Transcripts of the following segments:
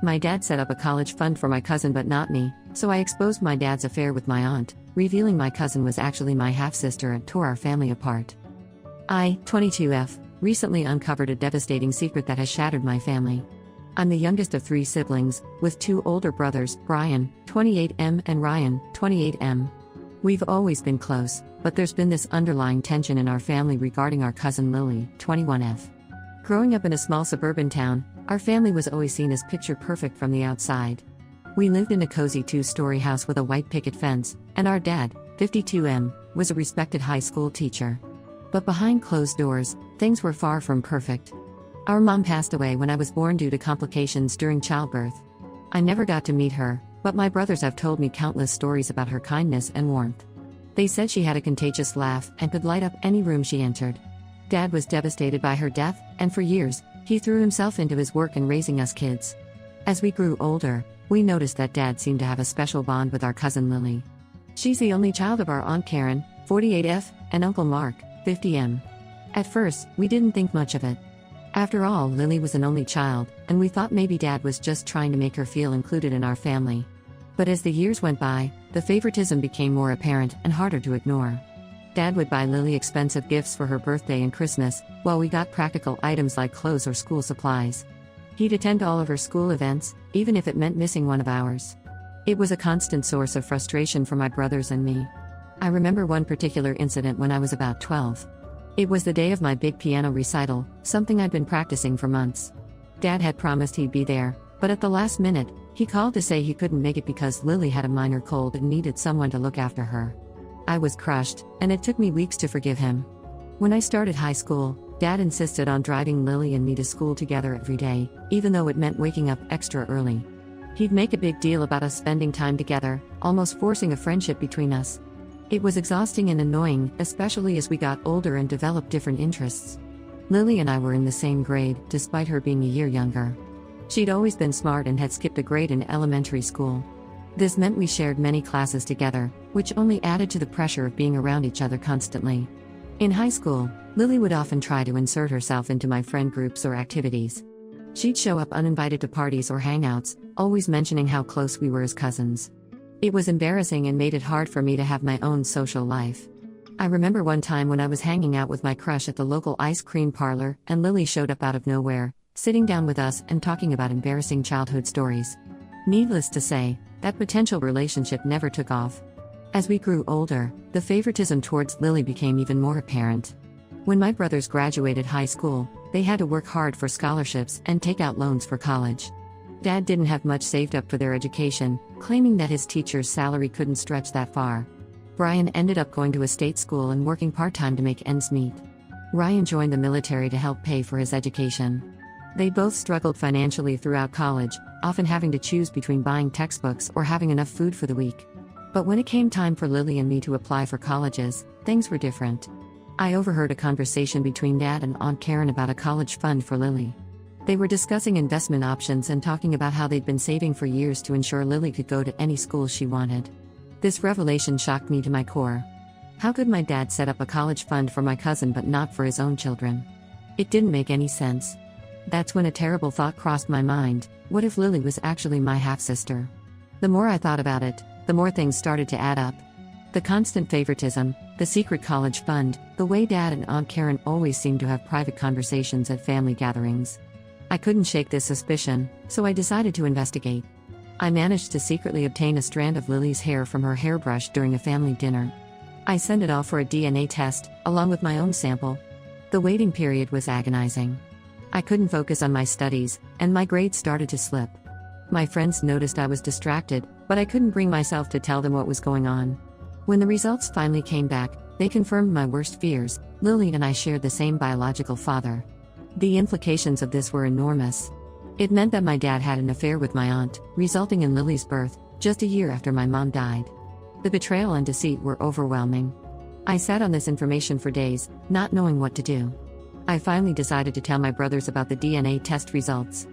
My dad set up a college fund for my cousin but not me, so I exposed my dad's affair with my aunt, revealing my cousin was actually my half-sister and tore our family apart. I, 22F, recently uncovered a devastating secret that has shattered my family. I'm the youngest of 3 siblings, with 2 older brothers, Brian, 28M, and Ryan, 28M. We've always been close, but there's been this underlying tension in our family regarding our cousin Lily, 21F. Growing up in a small suburban town, our family was always seen as picture perfect from the outside. We lived in a cozy 2-story house with a white picket fence, and our dad, 52M, was a respected high school teacher. But behind closed doors, things were far from perfect. Our mom passed away when I was born due to complications during childbirth. I never got to meet her, but my brothers have told me countless stories about her kindness and warmth. They said she had a contagious laugh and could light up any room she entered. Dad was devastated by her death, and for years, he threw himself into his work in raising us kids. As we grew older, we noticed that Dad seemed to have a special bond with our cousin Lily. She's the only child of our Aunt Karen, 48F, and Uncle Mark, 50M. At first, we didn't think much of it. After all, Lily was an only child, and we thought maybe Dad was just trying to make her feel included in our family. But as the years went by, the favoritism became more apparent and harder to ignore. Dad would buy Lily expensive gifts for her birthday and Christmas, while we got practical items like clothes or school supplies. He'd attend all of her school events, even if it meant missing one of ours. It was a constant source of frustration for my brothers and me. I remember one particular incident when I was about 12. It was the day of my big piano recital, something I'd been practicing for months. Dad had promised he'd be there, but at the last minute, he called to say he couldn't make it because Lily had a minor cold and needed someone to look after her. I was crushed, and it took me weeks to forgive him. When I started high school, Dad insisted on driving Lily and me to school together every day, even though it meant waking up extra early. He'd make a big deal about us spending time together, almost forcing a friendship between us. It was exhausting and annoying, especially as we got older and developed different interests. Lily and I were in the same grade, despite her being a year younger. She'd always been smart and had skipped a grade in elementary school. This meant we shared many classes together, which only added to the pressure of being around each other constantly. In high school, Lily would often try to insert herself into my friend groups or activities. She'd show up uninvited to parties or hangouts, always mentioning how close we were as cousins. It was embarrassing and made it hard for me to have my own social life. I remember one time when I was hanging out with my crush at the local ice cream parlor, and Lily showed up out of nowhere, sitting down with us and talking about embarrassing childhood stories. Needless to say, that potential relationship never took off. As we grew older, the favoritism towards Lily became even more apparent. When my brothers graduated high school, they had to work hard for scholarships and take out loans for college. Dad didn't have much saved up for their education, claiming that his teacher's salary couldn't stretch that far. Brian ended up going to a state school and working part-time to make ends meet. Ryan joined the military to help pay for his education. They both struggled financially throughout college, often having to choose between buying textbooks or having enough food for the week. But when it came time for Lily and me to apply for colleges, things were different. I overheard a conversation between Dad and Aunt Karen about a college fund for Lily. They were discussing investment options and talking about how they'd been saving for years to ensure Lily could go to any school she wanted. This revelation shocked me to my core. How could my dad set up a college fund for my cousin but not for his own children? It didn't make any sense. That's when a terrible thought crossed my mind: what if Lily was actually my half-sister? The more I thought about it, the more things started to add up. The constant favoritism, the secret college fund, the way Dad and Aunt Karen always seemed to have private conversations at family gatherings. I couldn't shake this suspicion, so I decided to investigate. I managed to secretly obtain a strand of Lily's hair from her hairbrush during a family dinner. I sent it off for a DNA test, along with my own sample. The waiting period was agonizing. I couldn't focus on my studies, and my grades started to slip. My friends noticed I was distracted, but I couldn't bring myself to tell them what was going on. When the results finally came back, they confirmed my worst fears: Lily and I shared the same biological father. The implications of this were enormous. It meant that my dad had an affair with my aunt, resulting in Lily's birth, just a year after my mom died. The betrayal and deceit were overwhelming. I sat on this information for days, not knowing what to do. I finally decided to tell my brothers about the DNA test results.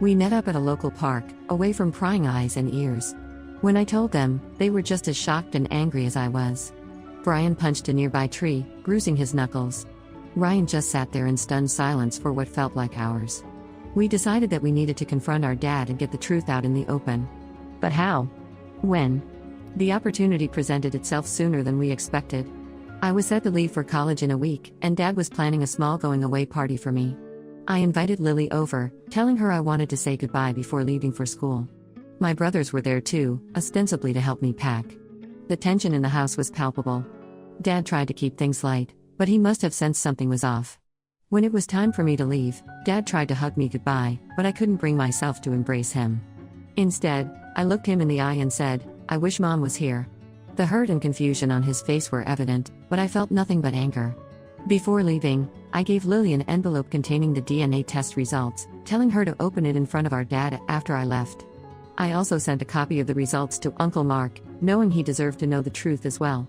We met up at a local park, away from prying eyes and ears. When I told them, they were just as shocked and angry as I was. Brian punched a nearby tree, bruising his knuckles. Ryan just sat there in stunned silence for what felt like hours. We decided that we needed to confront our dad and get the truth out in the open. But how? When? The opportunity presented itself sooner than we expected. I was set to leave for college in a week, and Dad was planning a small going-away party for me. I invited Lily over, telling her I wanted to say goodbye before leaving for school. My brothers were there too, ostensibly to help me pack. The tension in the house was palpable. Dad tried to keep things light, but he must have sensed something was off. When it was time for me to leave, Dad tried to hug me goodbye, but I couldn't bring myself to embrace him. Instead, I looked him in the eye and said, "I wish Mom was here." The hurt and confusion on his face were evident, but I felt nothing but anger. Before leaving, I gave Lily an envelope containing the DNA test results, telling her to open it in front of our dad after I left. I also sent a copy of the results to Uncle Mark, knowing he deserved to know the truth as well.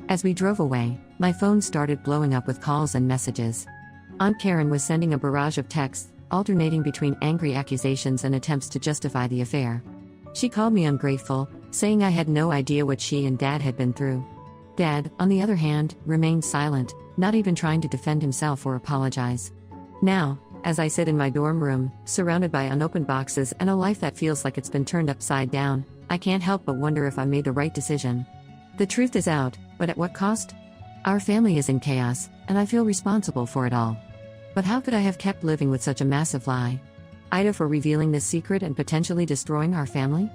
As we drove away, my phone started blowing up with calls and messages. Aunt Karen was sending a barrage of texts, alternating between angry accusations and attempts to justify the affair. She called me ungrateful, saying I had no idea what she and Dad had been through. Dad, on the other hand, remained silent, not even trying to defend himself or apologize. Now, as I sit in my dorm room, surrounded by unopened boxes and a life that feels like it's been turned upside down, I can't help but wonder if I made the right decision. The truth is out, but at what cost? Our family is in chaos, and I feel responsible for it all. But how could I have kept living with such a massive lie? Ida for revealing this secret and potentially destroying our family?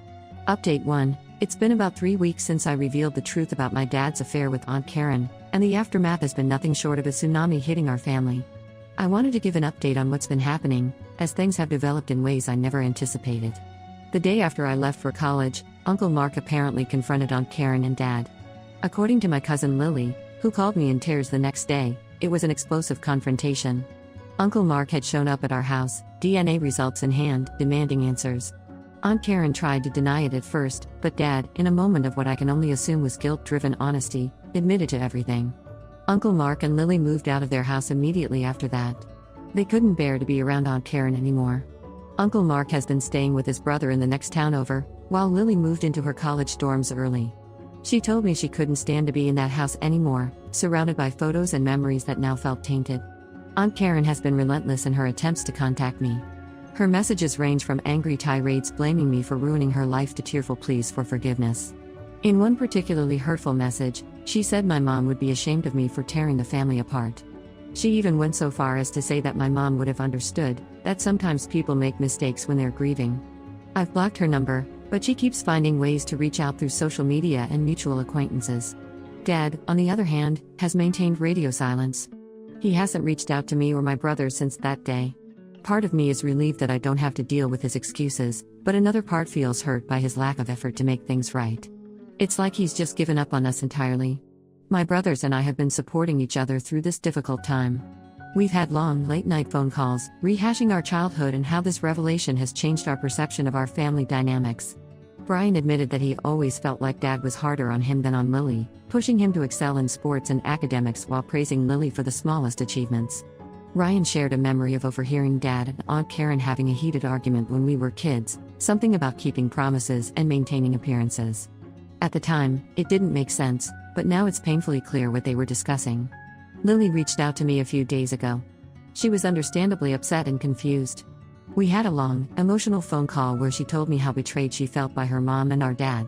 Update 1. It's been about 3 weeks since I revealed the truth about my dad's affair with Aunt Karen, and the aftermath has been nothing short of a tsunami hitting our family. I wanted to give an update on what's been happening, as things have developed in ways I never anticipated. The day after I left for college, Uncle Mark apparently confronted Aunt Karen and Dad. According to my cousin Lily, who called me in tears the next day, it was an explosive confrontation. Uncle Mark had shown up at our house, DNA results in hand, demanding answers. Aunt Karen tried to deny it at first, but Dad, in a moment of what I can only assume was guilt-driven honesty, admitted to everything. Uncle Mark and Lily moved out of their house immediately after that. They couldn't bear to be around Aunt Karen anymore. Uncle Mark has been staying with his brother in the next town over, while Lily moved into her college dorms early. She told me she couldn't stand to be in that house anymore, surrounded by photos and memories that now felt tainted. Aunt Karen has been relentless in her attempts to contact me. Her messages range from angry tirades blaming me for ruining her life to tearful pleas for forgiveness. In one particularly hurtful message, she said my mom would be ashamed of me for tearing the family apart. She even went so far as to say that my mom would have understood that sometimes people make mistakes when they're grieving. I've blocked her number, but she keeps finding ways to reach out through social media and mutual acquaintances. Dad, on the other hand, has maintained radio silence. He hasn't reached out to me or my brother since that day. Part of me is relieved that I don't have to deal with his excuses, but another part feels hurt by his lack of effort to make things right. It's like he's just given up on us entirely. My brothers and I have been supporting each other through this difficult time. We've had long, late-night phone calls, rehashing our childhood and how this revelation has changed our perception of our family dynamics. Brian admitted that he always felt like Dad was harder on him than on Lily, pushing him to excel in sports and academics while praising Lily for the smallest achievements. Ryan shared a memory of overhearing Dad and Aunt Karen having a heated argument when we were kids, something about keeping promises and maintaining appearances. At the time, it didn't make sense, but now it's painfully clear what they were discussing. Lily reached out to me a few days ago. She was understandably upset and confused. We had a long, emotional phone call where she told me how betrayed she felt by her mom and our dad.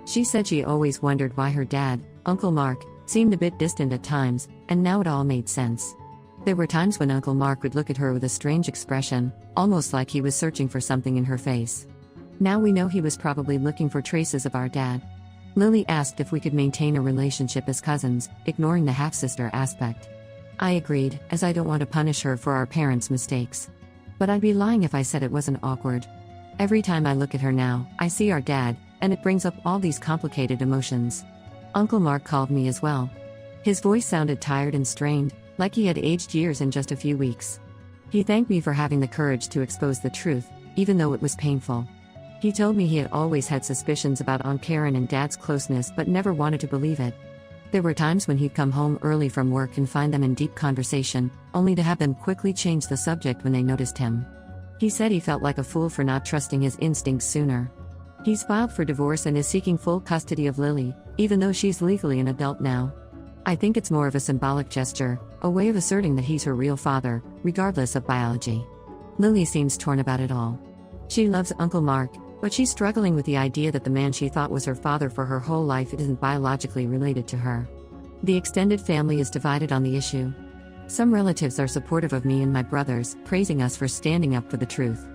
She said she always wondered why her dad, Uncle Mark, seemed a bit distant at times, and now it all made sense. There were times when Uncle Mark would look at her with a strange expression, almost like he was searching for something in her face. Now we know he was probably looking for traces of our dad. Lily asked if we could maintain a relationship as cousins, ignoring the half-sister aspect. I agreed, as I don't want to punish her for our parents' mistakes. But I'd be lying if I said it wasn't awkward. Every time I look at her now, I see our dad, and it brings up all these complicated emotions. Uncle Mark called me as well. His voice sounded tired and strained, like he had aged years in just a few weeks. He thanked me for having the courage to expose the truth, even though it was painful. He told me he had always had suspicions about Aunt Karen and Dad's closeness but never wanted to believe it. There were times when he'd come home early from work and find them in deep conversation, only to have them quickly change the subject when they noticed him. He said he felt like a fool for not trusting his instincts sooner. He's filed for divorce and is seeking full custody of Lily, even though she's legally an adult now. I think it's more of a symbolic gesture, a way of asserting that he's her real father, regardless of biology. Lily seems torn about it all. She loves Uncle Mark, but she's struggling with the idea that the man she thought was her father for her whole life isn't biologically related to her. The extended family is divided on the issue. Some relatives are supportive of me and my brothers, praising us for standing up for the truth.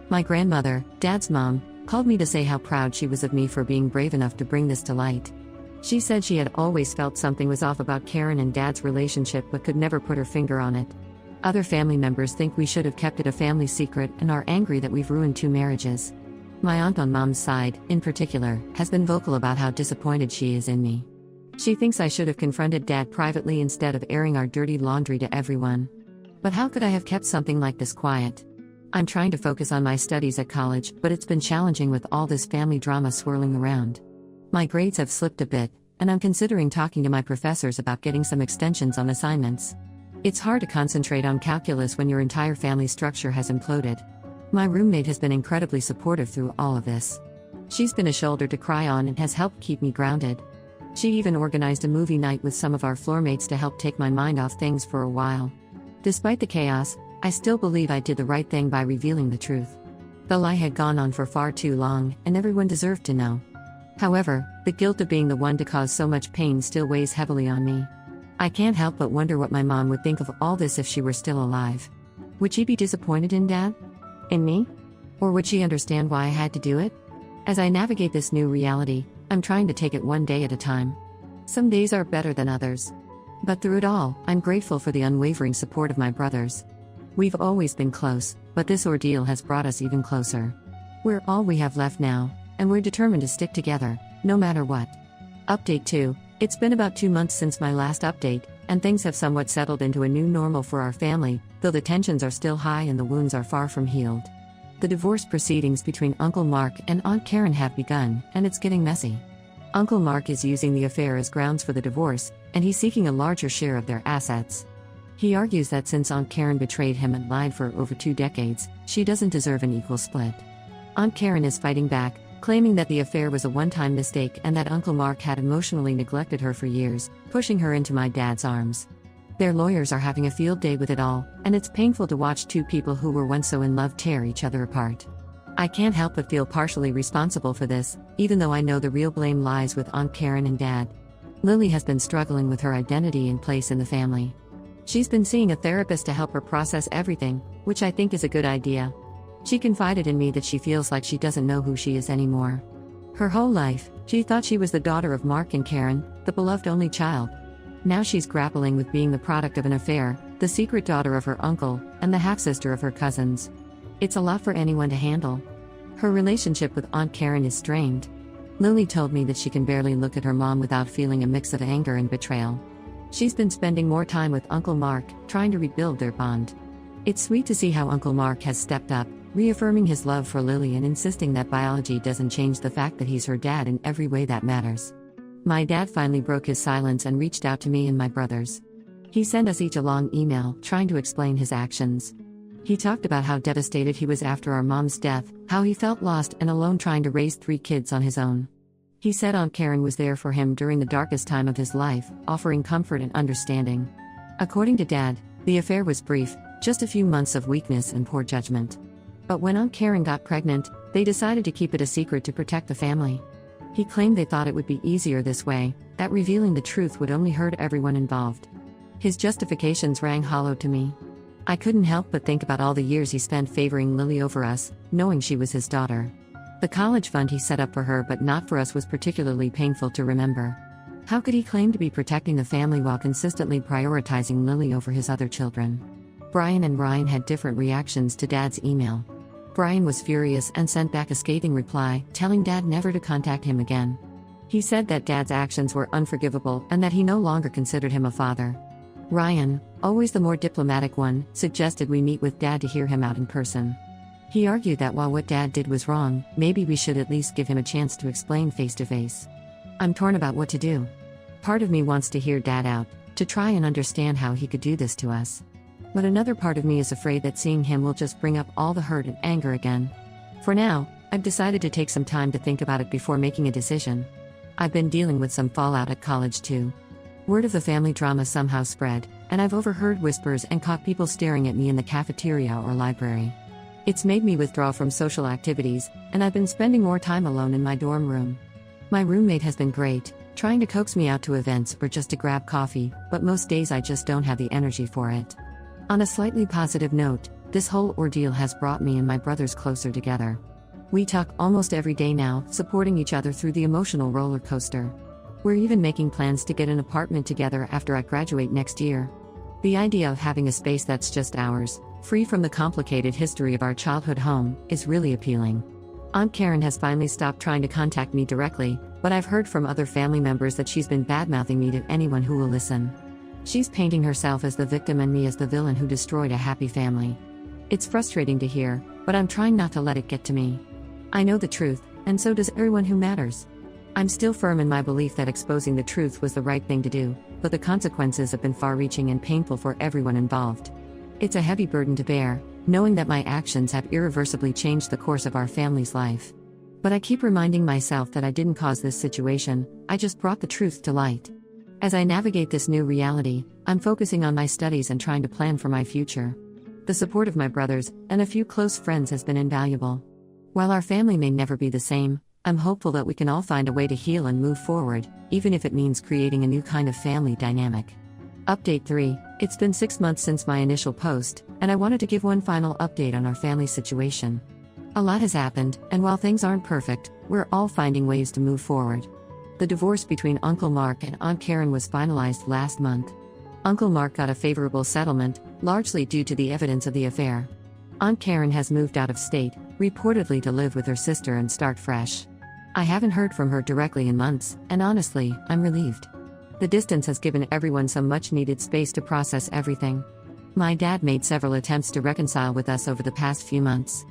My grandmother, Dad's mom, called me to say how proud she was of me for being brave enough to bring this to light. She said she had always felt something was off about Karen and Dad's relationship but could never put her finger on it. Other family members think we should have kept it a family secret and are angry that we've ruined 2 marriages. My aunt on mom's side, in particular, has been vocal about how disappointed she is in me. She thinks I should have confronted Dad privately instead of airing our dirty laundry to everyone. But how could I have kept something like this quiet? I'm trying to focus on my studies at college, but it's been challenging with all this family drama swirling around. My grades have slipped a bit, and I'm considering talking to my professors about getting some extensions on assignments. It's hard to concentrate on calculus when your entire family structure has imploded. My roommate has been incredibly supportive through all of this. She's been a shoulder to cry on and has helped keep me grounded. She even organized a movie night with some of our floormates to help take my mind off things for a while. Despite the chaos, I still believe I did the right thing by revealing the truth. The lie had gone on for far too long, and everyone deserved to know. However, the guilt of being the one to cause so much pain still weighs heavily on me. I can't help but wonder what my mom would think of all this if she were still alive. Would she be disappointed in Dad? In me? Or would she understand why I had to do it? As I navigate this new reality, I'm trying to take it one day at a time. Some days are better than others. But through it all, I'm grateful for the unwavering support of my brothers. We've always been close, but this ordeal has brought us even closer. We're all we have left now, and we're determined to stick together, no matter what. Update 2. It's been about 2 months since my last update, and things have somewhat settled into a new normal for our family, though the tensions are still high and the wounds are far from healed. The divorce proceedings between Uncle Mark and Aunt Karen have begun, and it's getting messy. Uncle Mark is using the affair as grounds for the divorce, and he's seeking a larger share of their assets. He argues that since Aunt Karen betrayed him and lied for over 2 decades, she doesn't deserve an equal split. Aunt Karen is fighting back, claiming that the affair was a one-time mistake and that Uncle Mark had emotionally neglected her for years, pushing her into my dad's arms. Their lawyers are having a field day with it all, and it's painful to watch 2 people who were once so in love tear each other apart. I can't help but feel partially responsible for this, even though I know the real blame lies with Aunt Karen and Dad. Lily has been struggling with her identity and place in the family. She's been seeing a therapist to help her process everything, which I think is a good idea. She confided in me that she feels like she doesn't know who she is anymore. Her whole life, she thought she was the daughter of Mark and Karen, the beloved only child. Now she's grappling with being the product of an affair, the secret daughter of her uncle, and the half-sister of her cousins. It's a lot for anyone to handle. Her relationship with Aunt Karen is strained. Lily told me that she can barely look at her mom without feeling a mix of anger and betrayal. She's been spending more time with Uncle Mark, trying to rebuild their bond. It's sweet to see how Uncle Mark has stepped up, reaffirming his love for Lily and insisting that biology doesn't change the fact that he's her dad in every way that matters. My dad finally broke his silence and reached out to me and my brothers. He sent us each a long email, trying to explain his actions. He talked about how devastated he was after our mom's death, how he felt lost and alone trying to raise 3 kids on his own. He said Aunt Karen was there for him during the darkest time of his life, offering comfort and understanding. According to Dad, the affair was brief, just a few months of weakness and poor judgment. But when Aunt Karen got pregnant, they decided to keep it a secret to protect the family. He claimed they thought it would be easier this way, that revealing the truth would only hurt everyone involved. His justifications rang hollow to me. I couldn't help but think about all the years he spent favoring Lily over us, knowing she was his daughter. The college fund he set up for her but not for us was particularly painful to remember. How could he claim to be protecting the family while consistently prioritizing Lily over his other children? Brian and Ryan had different reactions to Dad's email. Brian was furious and sent back a scathing reply, telling Dad never to contact him again. He said that Dad's actions were unforgivable and that he no longer considered him a father. Ryan, always the more diplomatic one, suggested we meet with Dad to hear him out in person. He argued that while what Dad did was wrong, maybe we should at least give him a chance to explain face to face. I'm torn about what to do. Part of me wants to hear Dad out, to try and understand how he could do this to us. But another part of me is afraid that seeing him will just bring up all the hurt and anger again. For now, I've decided to take some time to think about it before making a decision. I've been dealing with some fallout at college too. Word of the family drama somehow spread, and I've overheard whispers and caught people staring at me in the cafeteria or library. It's made me withdraw from social activities, and I've been spending more time alone in my dorm room. My roommate has been great, trying to coax me out to events or just to grab coffee, but most days I just don't have the energy for it. On a slightly positive note, this whole ordeal has brought me and my brothers closer together. We talk almost every day now, supporting each other through the emotional roller coaster. We're even making plans to get an apartment together after I graduate next year. The idea of having a space that's just ours, free from the complicated history of our childhood home, is really appealing. Aunt Karen has finally stopped trying to contact me directly, but I've heard from other family members that she's been bad-mouthing me to anyone who will listen. She's painting herself as the victim and me as the villain who destroyed a happy family. It's frustrating to hear, but I'm trying not to let it get to me. I know the truth, and so does everyone who matters. I'm still firm in my belief that exposing the truth was the right thing to do, but the consequences have been far-reaching and painful for everyone involved. It's a heavy burden to bear, knowing that my actions have irreversibly changed the course of our family's life. But I keep reminding myself that I didn't cause this situation, I just brought the truth to light. As I navigate this new reality, I'm focusing on my studies and trying to plan for my future. The support of my brothers and a few close friends has been invaluable. While our family may never be the same, I'm hopeful that we can all find a way to heal and move forward, even if it means creating a new kind of family dynamic. Update 3. It's been 6 months since my initial post, and I wanted to give one final update on our family situation. A lot has happened, and while things aren't perfect, we're all finding ways to move forward. The divorce between Uncle Mark and Aunt Karen was finalized last month. Uncle Mark got a favorable settlement, largely due to the evidence of the affair. Aunt Karen has moved out of state, reportedly to live with her sister and start fresh. I haven't heard from her directly in months, and honestly, I'm relieved. The distance has given everyone some much-needed space to process everything. My dad made several attempts to reconcile with us over the past few months.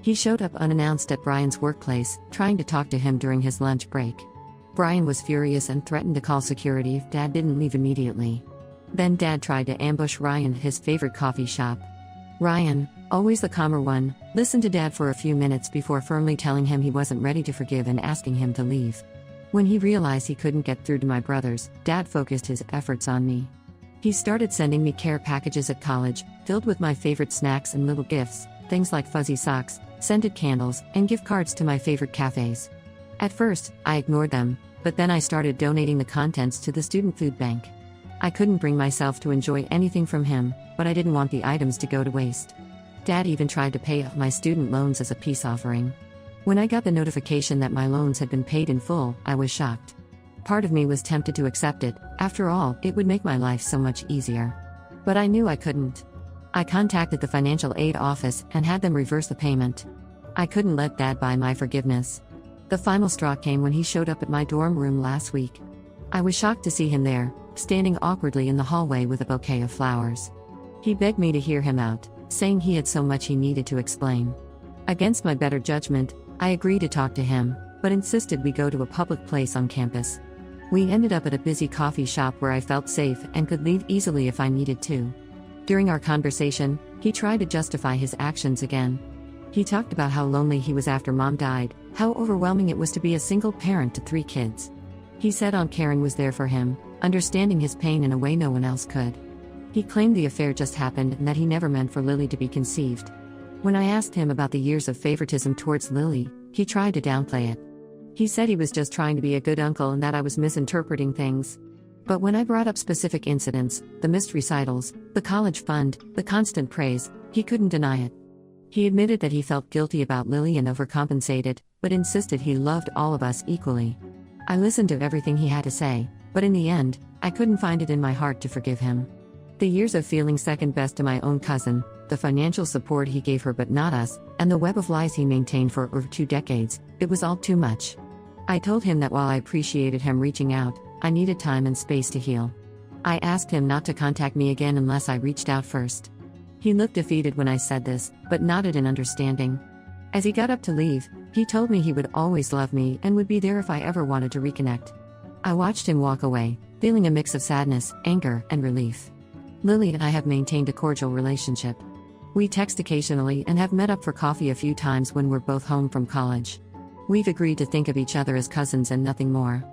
He showed up unannounced at Brian's workplace, trying to talk to him during his lunch break. Brian was furious and threatened to call security if Dad didn't leave immediately. Then Dad tried to ambush Ryan at his favorite coffee shop. Ryan, always the calmer one, listened to Dad for a few minutes before firmly telling him he wasn't ready to forgive and asking him to leave. When he realized he couldn't get through to my brothers, Dad focused his efforts on me. He started sending me care packages at college, filled with my favorite snacks and little gifts, things like fuzzy socks, scented candles, and gift cards to my favorite cafes. At first, I ignored them, but then I started donating the contents to the student food bank. I couldn't bring myself to enjoy anything from him, but I didn't want the items to go to waste. Dad even tried to pay off my student loans as a peace offering. When I got the notification that my loans had been paid in full, I was shocked. Part of me was tempted to accept it, after all, it would make my life so much easier. But I knew I couldn't. I contacted the financial aid office and had them reverse the payment. I couldn't let Dad buy my forgiveness. The final straw came when he showed up at my dorm room last week. I was shocked to see him there, standing awkwardly in the hallway with a bouquet of flowers. He begged me to hear him out, saying he had so much he needed to explain. Against my better judgment, I agreed to talk to him, but insisted we go to a public place on campus. We ended up at a busy coffee shop where I felt safe and could leave easily if I needed to. During our conversation, he tried to justify his actions again. He talked about how lonely he was after Mom died, how overwhelming it was to be a single parent to 3 kids. He said Aunt Karen was there for him, understanding his pain in a way no one else could. He claimed the affair just happened and that he never meant for Lily to be conceived. When I asked him about the years of favoritism towards Lily, he tried to downplay it. He said he was just trying to be a good uncle and that I was misinterpreting things. But when I brought up specific incidents, the missed recitals, the college fund, the constant praise, he couldn't deny it. He admitted that he felt guilty about Lily and overcompensated, but insisted he loved all of us equally. I listened to everything he had to say, but in the end, I couldn't find it in my heart to forgive him. The years of feeling second best to my own cousin, the financial support he gave her but not us, and the web of lies he maintained for over 2 decades, it was all too much. I told him that while I appreciated him reaching out, I needed time and space to heal. I asked him not to contact me again unless I reached out first. He looked defeated when I said this, but nodded in understanding. As he got up to leave, he told me he would always love me and would be there if I ever wanted to reconnect. I watched him walk away, feeling a mix of sadness, anger, and relief. Lily and I have maintained a cordial relationship. We text occasionally and have met up for coffee a few times when we're both home from college. We've agreed to think of each other as cousins and nothing more.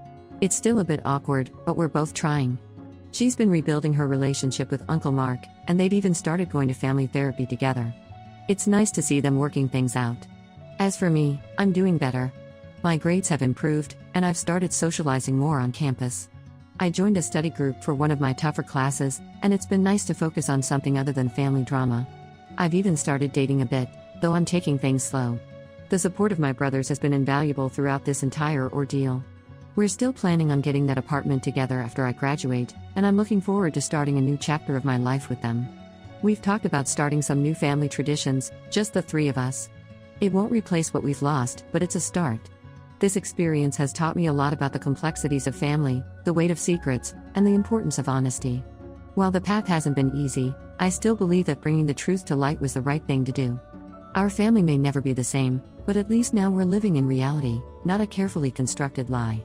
It's still a bit awkward, but we're both trying. She's been rebuilding her relationship with Uncle Mark, and they've even started going to family therapy together. It's nice to see them working things out. As for me, I'm doing better. My grades have improved, and I've started socializing more on campus. I joined a study group for one of my tougher classes, and it's been nice to focus on something other than family drama. I've even started dating a bit, though I'm taking things slow. The support of my brothers has been invaluable throughout this entire ordeal. We're still planning on getting that apartment together after I graduate, and I'm looking forward to starting a new chapter of my life with them. We've talked about starting some new family traditions, just the three of us. It won't replace what we've lost, but it's a start. This experience has taught me a lot about the complexities of family, the weight of secrets, and the importance of honesty. While the path hasn't been easy, I still believe that bringing the truth to light was the right thing to do. Our family may never be the same, but at least now we're living in reality, not a carefully constructed lie.